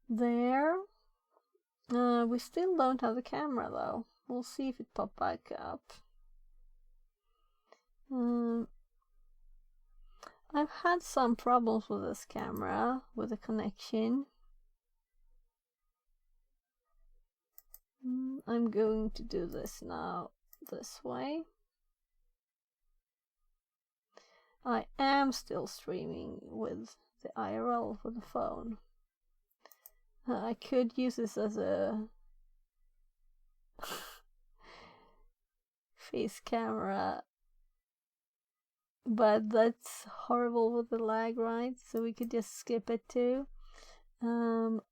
There. We still don't have the camera though. We'll see if it pops back up. I've had some problems with this camera, with the connection. I'm going to do this now, this way. I am still streaming with the IRL for the phone. I could use this as a face camera, but that's horrible with the lag, right? So we could just skip it too.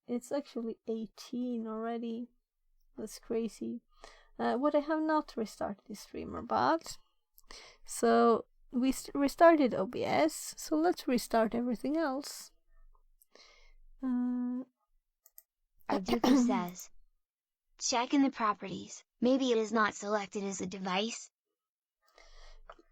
It's actually 18 already. That's crazy. What I have not restarted the streamer, but so we restarted OBS, so let's restart everything else. Arduko says, check in the properties, maybe it is not selected as a device.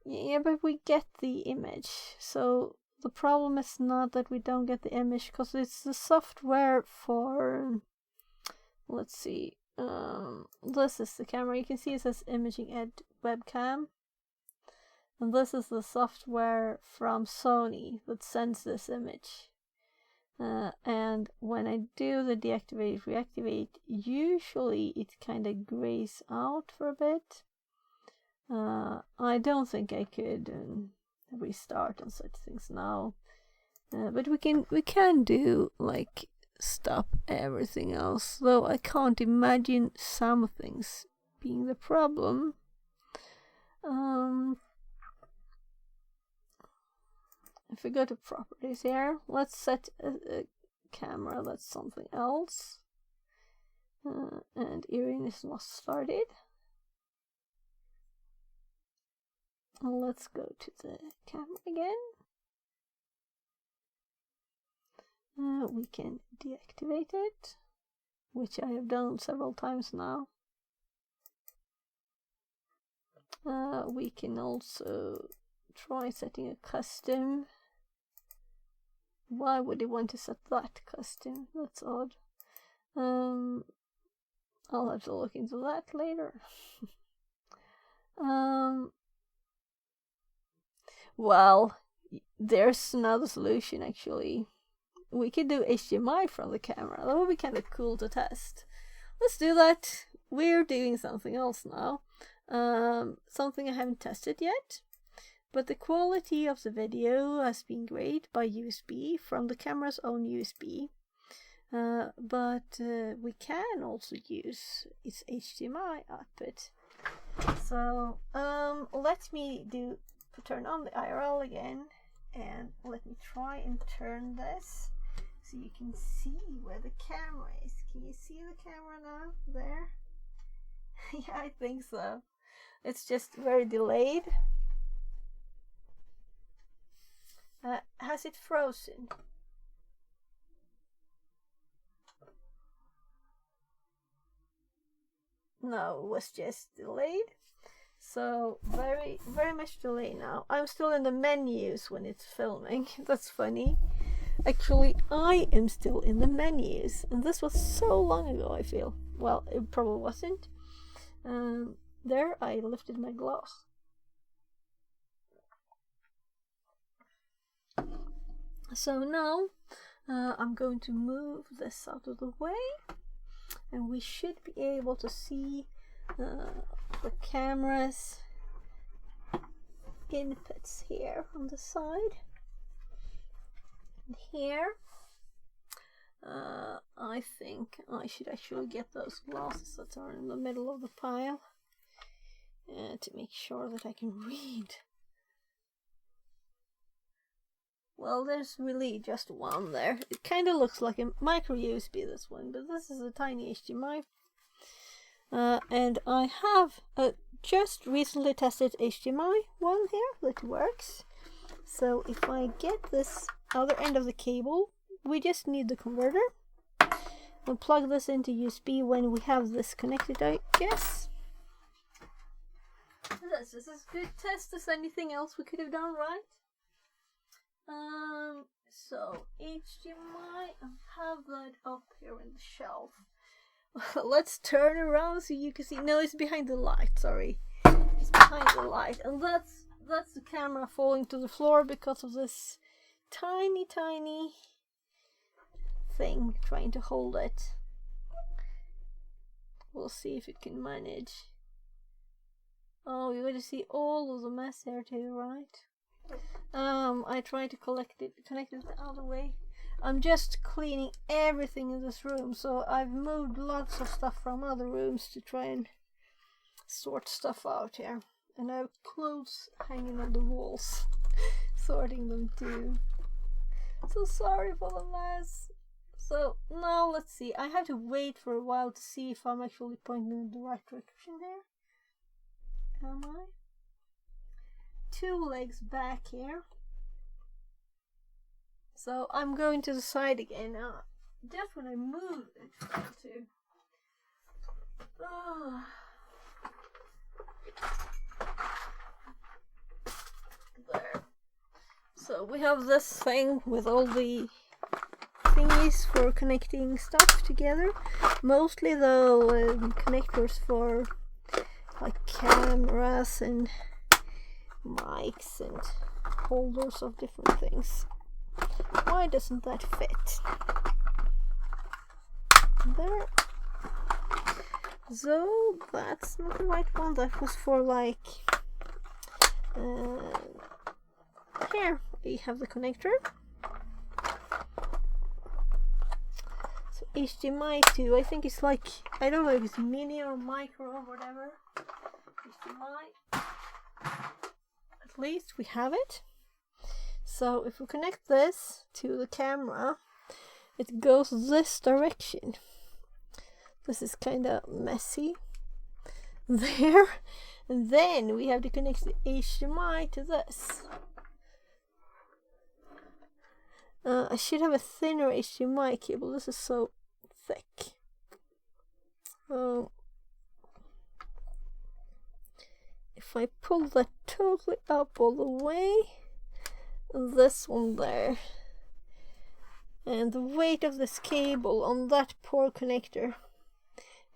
Yeah, but we get the image, so the problem is not that we don't get the image, because it's the software for, let's see, this is the camera. You can see it says Imaging Ed Webcam, and this is the software from Sony that sends this image. And when I do the deactivate, reactivate, usually it kind of grays out for a bit. I don't think I could restart and such things now, but we can do like stop everything else. Though I can't imagine some things being the problem. If we go to properties here, let's set a camera. That's something else. And Erin is not started. Let's go to the camera again. We can deactivate it, which I have done several times now. We can also try setting a custom. Why would you want to set that custom? That's odd. I'll have to look into that later. Well, there's another solution actually. We could do HDMI from the camera. That would be kind of cool to test. Let's do that. We're doing something else now. Something I haven't tested yet. But the quality of the video has been great by USB from the camera's own USB. But we can also use its HDMI output. So let me turn on the IRL again, and let me try and turn this so you can see where the camera is. Can you see the camera now? There? Yeah, I think so. It's just very delayed. Has it frozen? No, it was just delayed. So very much delay now. I'm still in the menus when it's filming. That's funny. Actually, I am still in the menus, and this was so long ago, I feel. Well, it probably wasn't. There, I lifted my glass. So now, I'm going to move this out of the way, and we should be able to see the camera's inputs here on the side. And here, I think I should actually get those glasses that are in the middle of the pile to make sure that I can read. Well, there's really just one there. It kind of looks like a micro USB, this one, but this is a tiny HDMI. And I have just recently tested HDMI one here that works. So if I get this other end of the cable, we just need the converter. We'll plug this into USB when we have this connected, I guess. This is as good test as anything else we could have done, right? So HDMI, I have that up here in the shelf. Let's turn around so you can see. No, it's behind the light. Sorry, it's behind the light, and that's the camera falling to the floor because of this tiny thing trying to hold it. We'll see if it can manage. Oh, you're going to see all of the mess there too, right? I tried to connect it the other way. I'm just cleaning everything in this room, so I've moved lots of stuff from other rooms to try and sort stuff out here. And I have clothes hanging on the walls, sorting them too. So sorry for the mess. So now let's see. I have to wait for a while to see if I'm actually pointing in the right direction here. Am I? 2 legs back here. So I'm going to the side again now. Just when I move it, too. There. So we have this thing with all the thingies for connecting stuff together. Mostly though connectors for like cameras and mics and holders of different things. Why doesn't that fit? There. So that's not the right one. That was for like here we have the connector. So HDMI too. I think it's like, I don't know if it's mini or micro or whatever. HDMI. At least we have it. So if we connect this to the camera, it goes this direction. This is kind of messy there. And then we have to connect the HDMI to this. I should have a thinner HDMI cable. This is so thick. If I pull that totally up all the way, this one there, and the weight of this cable on that poor connector,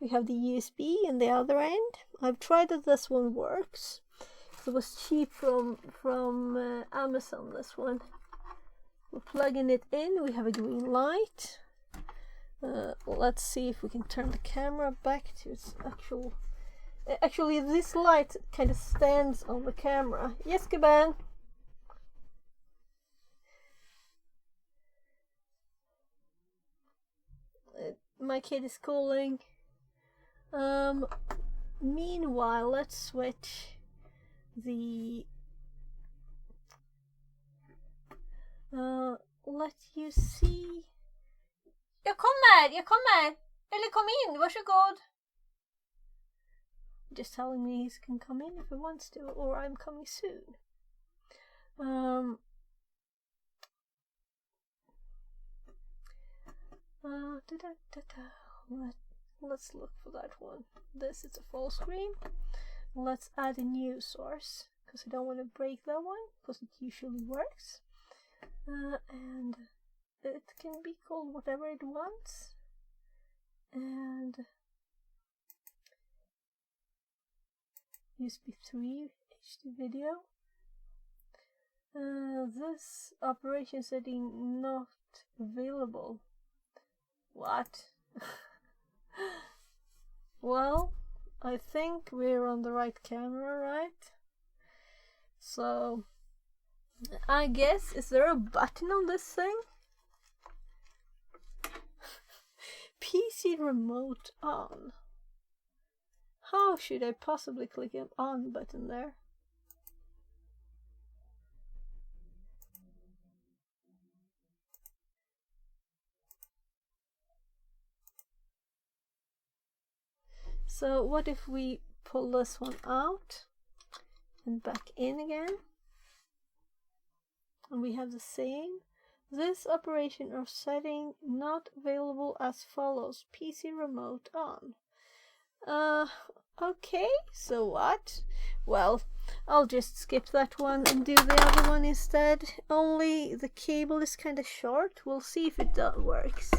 we have the USB in the other end. I've tried that this one works. It was cheap from Amazon, this one. We're plugging it in, we have a green light. Let's see if we can turn the camera back to its actual... Actually, this light kind of stands on the camera. Yes, Gaban? My kid is calling. Meanwhile, let's switch the... let you see... Jag kommer! Eller kom in, varsågod! Just telling me he can come in if he wants to, or I'm coming soon. Let's look for that one. This is a full screen. Let's add a new source, because I don't want to break that one, because it usually works. And it can be called whatever it wants. And USB 3 HD video. This operation setting not available. What? Well, I think we're on the right camera, right? So, I guess, is there a button on this thing? PC remote on. How should I possibly click an on button there? So what if we pull this one out and back in again? And we have the same. This operation or setting not available as follows. PC remote on. Okay, so what? Well, I'll just skip that one and do the other one instead. Only the cable is kind of short. We'll see if it works.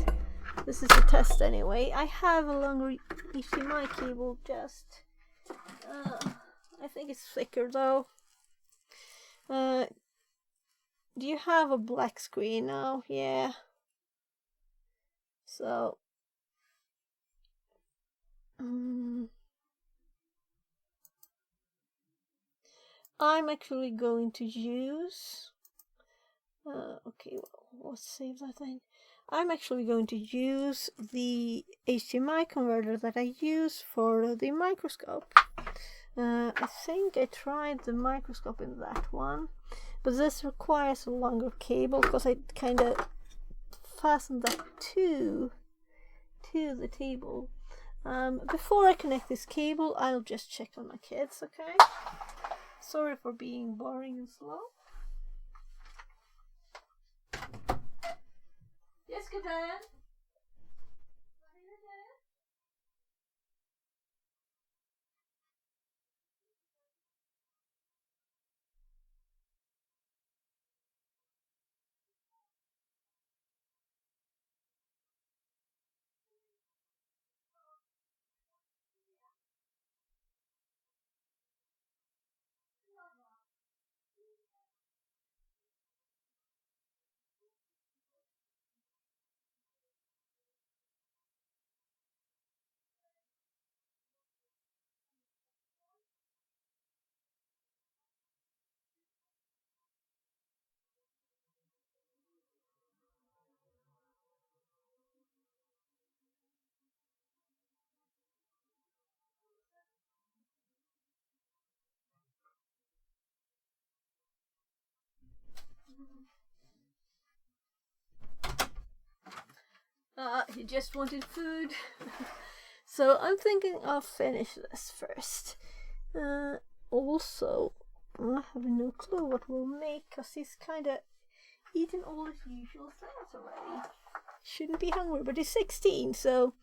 This is a test anyway. I have a longer HDMI cable, just I think it's thicker though. Do you have a black screen now? Yeah. So I'm actually going to use okay, well, let's save that thing. I'm actually going to use the HDMI converter that I use for the microscope. I think I tried the microscope in that one, but this requires a longer cable because I kind of fastened that to the table. Before I connect this cable, I'll just check on my kids, okay? Sorry for being boring and slow. Yes, Katan? He just wanted food. So I'm thinking I'll finish this first. Also, I have no clue what we'll make because he's kind of eaten all his usual things already. Shouldn't be hungry, but he's 16, so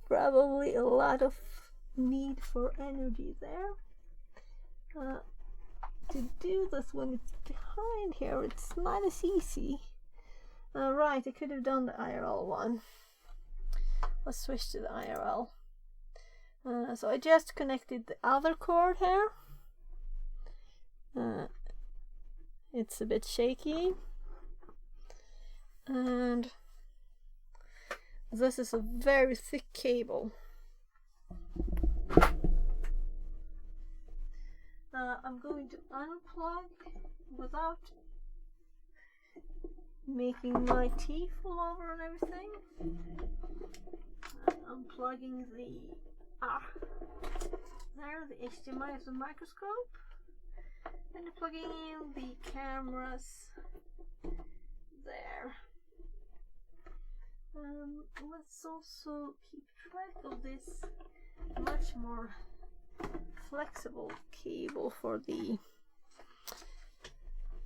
probably a lot of need for energy there. To do this when it's behind here, it's not as easy. Right, I could have done the IRL one. Let's switch to the IRL. So I just connected the other cord here. It's a bit shaky. And this is a very thick cable. I'm going to unplug without making my teeth fall over and everything. Unplugging the HDMI of the microscope, and plugging in the cameras there. Let's also keep track of this much more flexible cable for the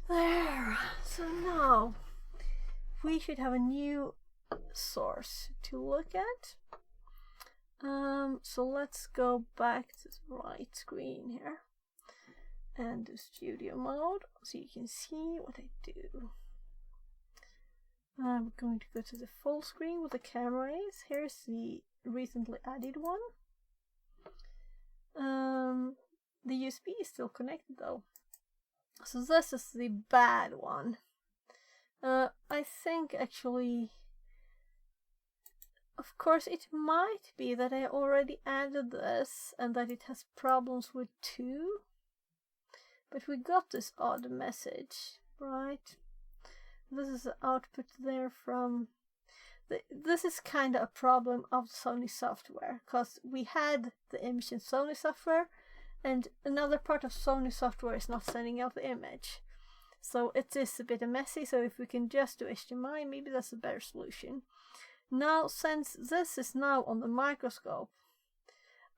there. So now we should have a new source to look at. So let's go back to the right screen here and do studio mode so you can see what I do. I'm going to go to the full screen with the camera is. Here's the recently added one. The USB is still connected though. So this is the bad one. I think actually, of course, it might be that I already added this and that it has problems with 2. But we got this odd message, right? This is the output there from... This is kind of a problem of Sony software, because we had the image in Sony software, and another part of Sony software is not sending out the image. So it is a bit messy, so if we can just do HDMI, maybe that's a better solution. Now, since this is now on the microscope,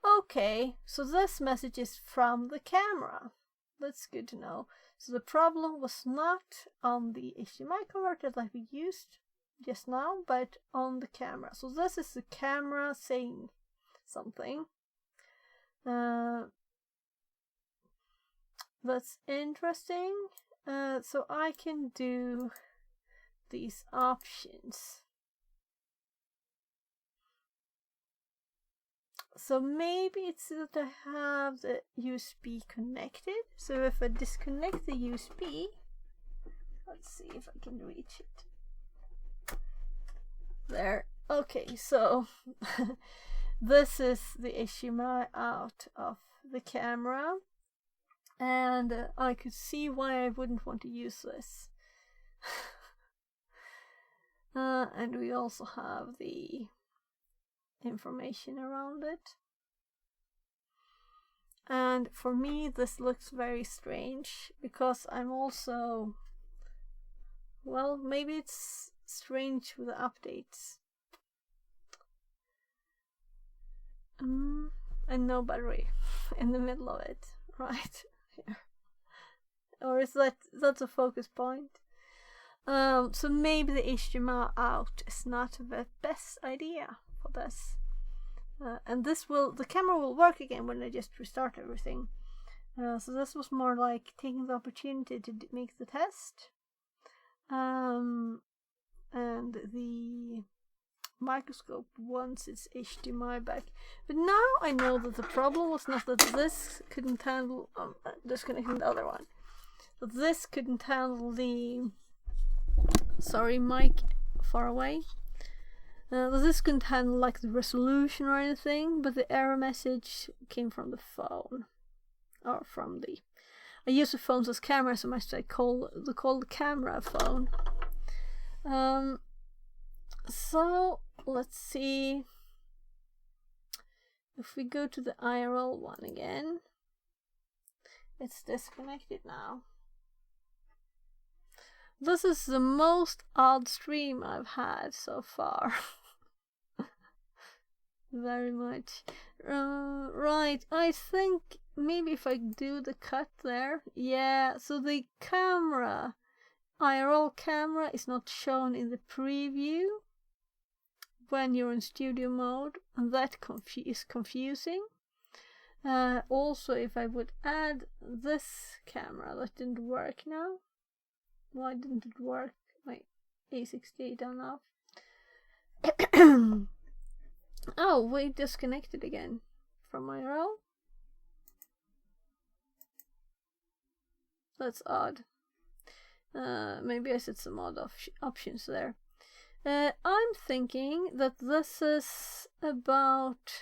okay, so this message is from the camera. That's good to know. So the problem was not on the HDMI converter that we used just now, but on the camera. So this is the camera saying something. That's interesting. So I can do these options. So maybe it's that I have the USB connected. So if I disconnect the USB, let's see if I can reach it. There. Okay, so this is the HDMI out of the camera. And I could see why I wouldn't want to use this. And we also have the information around it. And for me this looks very strange because I'm also, well, maybe it's strange with the updates. And no battery in the middle of it, right? Here. Or is that's a focus point? So maybe the HDMI out is not the best idea for this. And the camera will work again when I just restart everything. So this was more like taking the opportunity to make the test. And the microscope wants its HDMI back. But now I know that the problem was not that this couldn't handle, disconnecting the other one. That this couldn't handle the, sorry, mic far away. This couldn't handle like the resolution or anything, but the error message came from the phone. Or from the, I use the phones as cameras, so I might call the camera phone. So let's see if we go to the IRL one again. It's disconnected now. This is the most odd stream I've had so far. Very much. Right, I think maybe if I do the cut there. Yeah, so the camera, IRL camera, is not shown in the preview when you're in studio mode, and that is confusing. Also, if I would add this camera, that didn't work now. Why didn't it work? My A68 on off. Oh, we disconnected again from IRL. That's odd. Maybe I set some odd options there. I'm thinking that this is about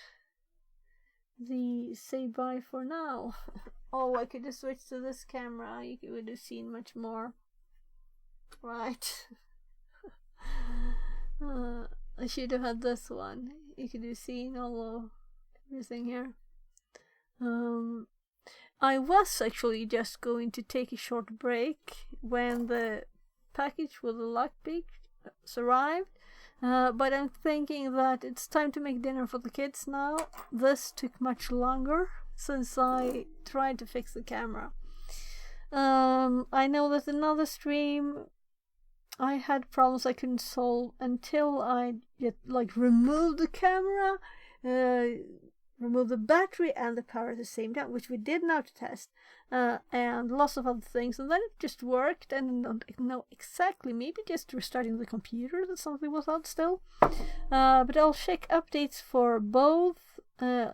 the say bye for now. Oh, I could have switched to this camera. You would have seen much more. Right. I should have had this one. You could have seen all of everything here. I was actually just going to take a short break when the package with the lockpick arrived, but I'm thinking that it's time to make dinner for the kids now. This took much longer since I tried to fix the camera. I know that another stream I had problems I couldn't solve until I removed the camera, remove the battery and the power at the same time, which we did now to test, and lots of other things, and then it just worked. And I don't know exactly, maybe just restarting the computer that something was out still. But I'll check updates for both the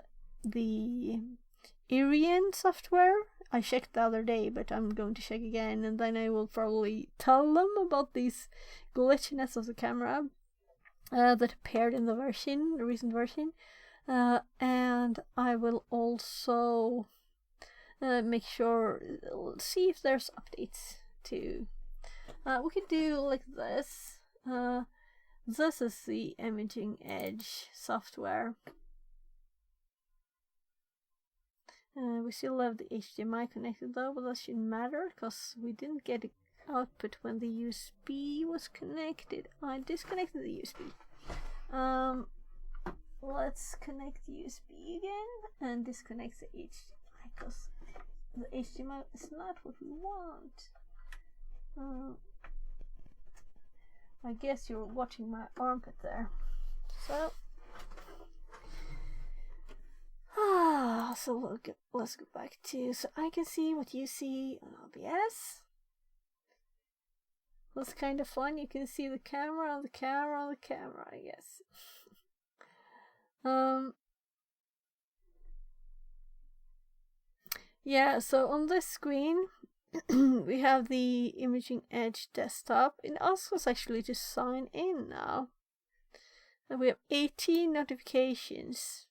Irian software. I checked the other day, but I'm going to check again, and then I will probably tell them about these glitchiness of the camera that appeared in the recent version. And I will also make sure, see if there's updates too. We could do like this. This is the Imaging Edge software. We still have the HDMI connected though, but that shouldn't matter because we didn't get the output when the USB was connected. I disconnected the USB. Let's connect the USB again and disconnect the HDMI because the HDMI is not what we want. I guess you're watching my armpit there. So So let's go back to, so I can see what you see on OBS. That's kind of fun. You can see the camera on the camera on the camera, I guess. Yeah, so on this screen we have the Imaging Edge desktop. It asks us actually to sign in now. And we have 18 notifications.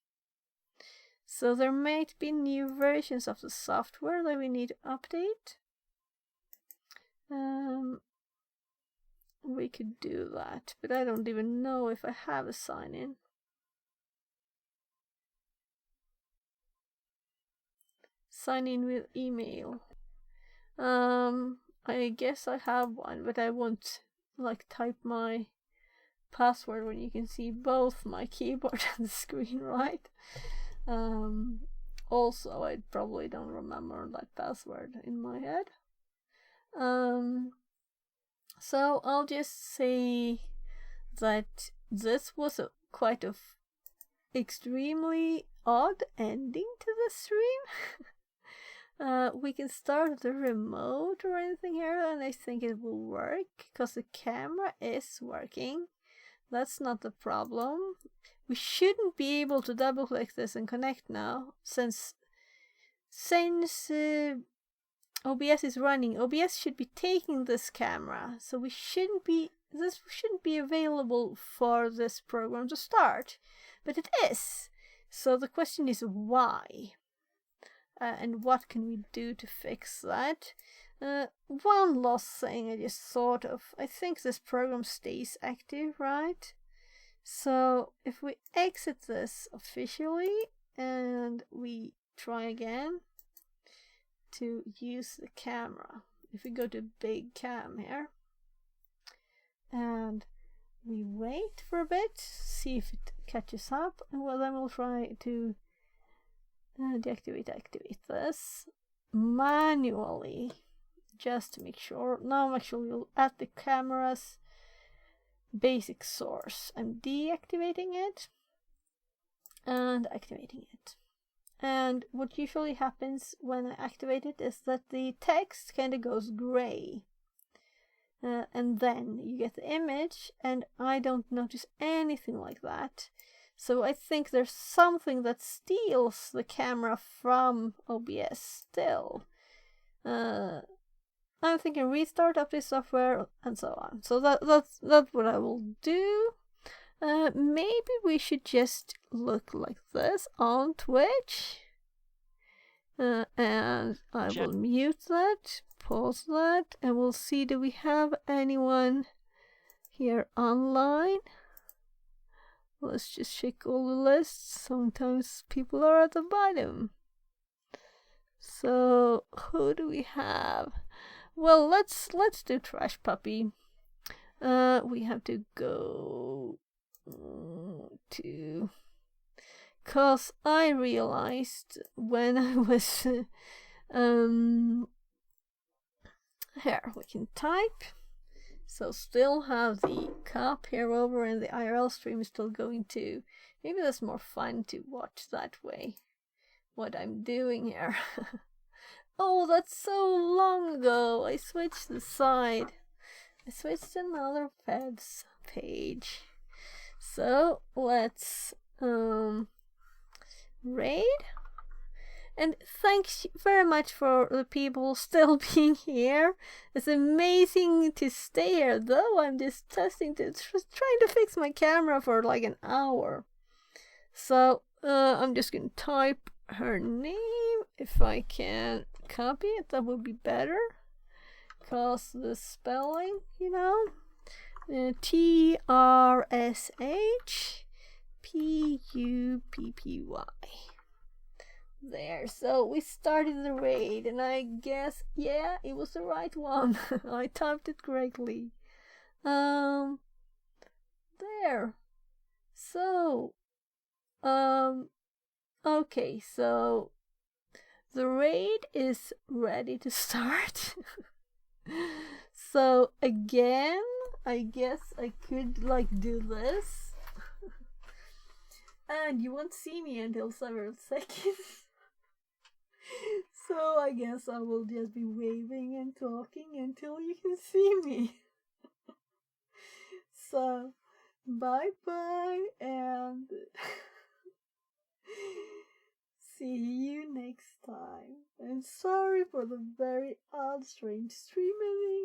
So there might be new versions of the software that we need to update. We could do that, but I don't even know if I have a sign in. Sign in with email. I guess I have one, but I won't like type my password when you can see both my keyboard and the screen, right? Also, I probably don't remember that password in my head. So I'll just say that this was a quite a extremely odd ending to the stream. We can start the remote or anything here, and I think it will work because the camera is working. That's not the problem. We shouldn't be able to double click this and connect now, since OBS is running. OBS should be taking this camera, so this shouldn't be available for this program to start, but it is. So the question is why, and what can we do to fix that? One last thing I just thought of. I think this program stays active, right? So if we exit this officially and we try again to use the camera, if we go to big cam here and we wait for a bit, see if it catches up, and then we'll try to activate this manually just to make sure. Now I'm actually at the camera's basic source. I'm deactivating it and activating it. And what usually happens when I activate it is that the text kind of goes gray. And then you get the image, and I don't notice anything like that. So I think there's something that steals the camera from OBS still. I'm thinking restart update software and so on. So that's what I will do. Maybe we should just look like this on Twitch. And I will mute that, pause that, and we'll see, do we have anyone here online? Let's just check all the lists. Sometimes people are at the bottom. So who do we have? Well, let's do Trash Puppy. We have to go to, cause I realized when I was here we can type. So still have the cup here over, and the IRL stream is still going too. Maybe that's more fun to watch that way, what I'm doing here. Oh, that's so long ago. I switched the side. I switched to another Fed's page. So let's raid. And thanks very much for the people still being here. It's amazing to stay here, though I'm just trying to fix my camera for like an hour. So I'm just gonna type her name. If I can copy it, that would be better. Cause the spelling, you know, TRSHPUPPY. There, so we started the raid, and I guess, yeah, it was the right one. I typed it correctly. There. So, okay, so the raid is ready to start. So again, I guess I could like do this. And you won't see me until several seconds. So I guess I will just be waving and talking until you can see me. So, bye bye and see you next time. And sorry for the very odd, strange stream ending.